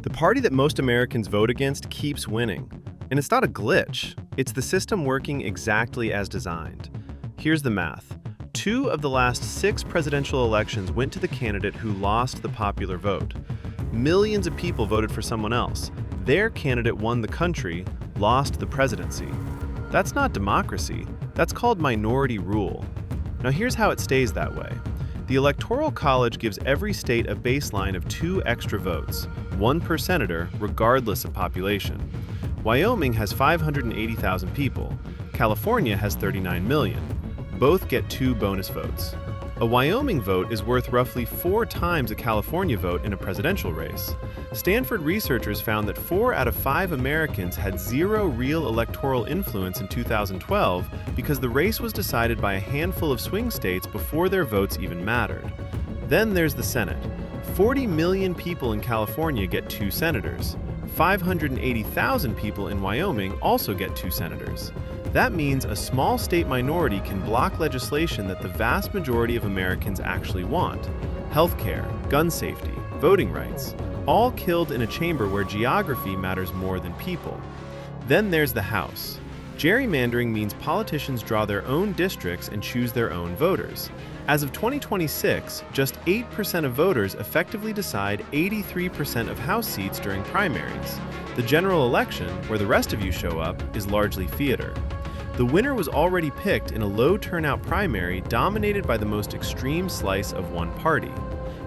The party that most Americans vote against keeps winning. And it's not a glitch. It's the system working exactly as designed. Here's the math. 2 of the last 6 presidential elections went to the candidate who lost the popular vote. Millions of people voted for someone else. Their candidate won the country, lost the presidency. That's not democracy. That's called minority rule. Now here's how it stays that way. The Electoral College gives every state a baseline of 2 extra votes, 1 per senator, regardless of population. Wyoming has 580,000 people. California has 39 million. Both get 2 bonus votes. A Wyoming vote is worth roughly 4 times a California vote in a presidential race. Stanford researchers found that 4 out of 5 Americans had 0 real electoral influence in 2012 because the race was decided by a handful of swing states before their votes even mattered. Then there's the Senate. 40 million people in California get 2 senators. 580,000 people in Wyoming also get 2 senators. That means a small state minority can block legislation that the vast majority of Americans actually want. Healthcare, gun safety, voting rights, all killed in a chamber where geography matters more than people. Then there's the House. Gerrymandering means politicians draw their own districts and choose their own voters. As of 2026, just 8% of voters effectively decide 83% of House seats during primaries. The general election, where the rest of you show up, is largely theater. The winner was already picked in a low-turnout primary dominated by the most extreme slice of one party.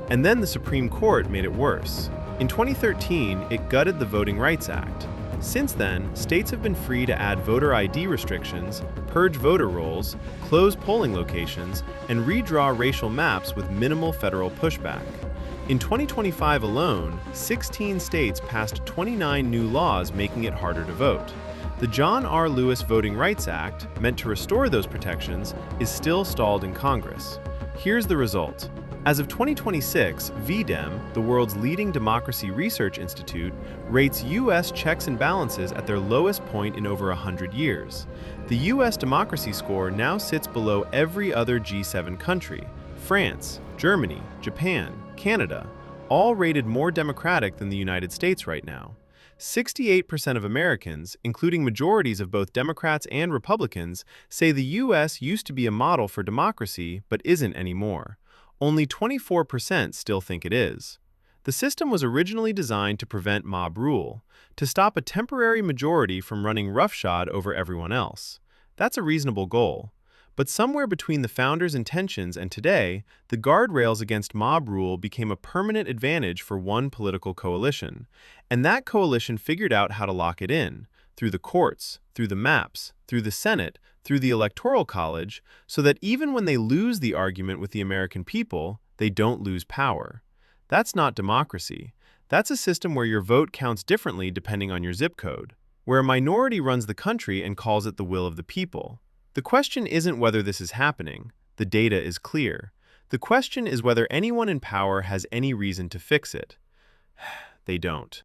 And then the Supreme Court made it worse. In 2013, it gutted the Voting Rights Act. Since then, states have been free to add voter ID restrictions, purge voter rolls, close polling locations, and redraw racial maps with minimal federal pushback. In 2025 alone, 16 states passed 29 new laws making it harder to vote. The John R. Lewis Voting Rights Act, meant to restore those protections, is still stalled in Congress. Here's the result. As of 2026, VDEM, the world's leading democracy research institute, rates U.S. checks and balances at their lowest point in over 100 years. The U.S. democracy score now sits below every other G7 country. France, Germany, Japan, Canada, all rated more democratic than the United States right now. 68% of Americans, including majorities of both Democrats and Republicans, say the U.S. used to be a model for democracy but isn't anymore. Only 24% still think it is. The system was originally designed to prevent mob rule, to stop a temporary majority from running roughshod over everyone else. That's a reasonable goal. But somewhere between the founders' intentions and today, the guardrails against mob rule became a permanent advantage for one political coalition. And that coalition figured out how to lock it in, through the courts, through the maps, through the Senate, through the Electoral College, so that even when they lose the argument with the American people, they don't lose power. That's not democracy. That's a system where your vote counts differently depending on your zip code, where a minority runs the country and calls it the will of the people. The question isn't whether this is happening. The data is clear. The question is whether anyone in power has any reason to fix it. They don't.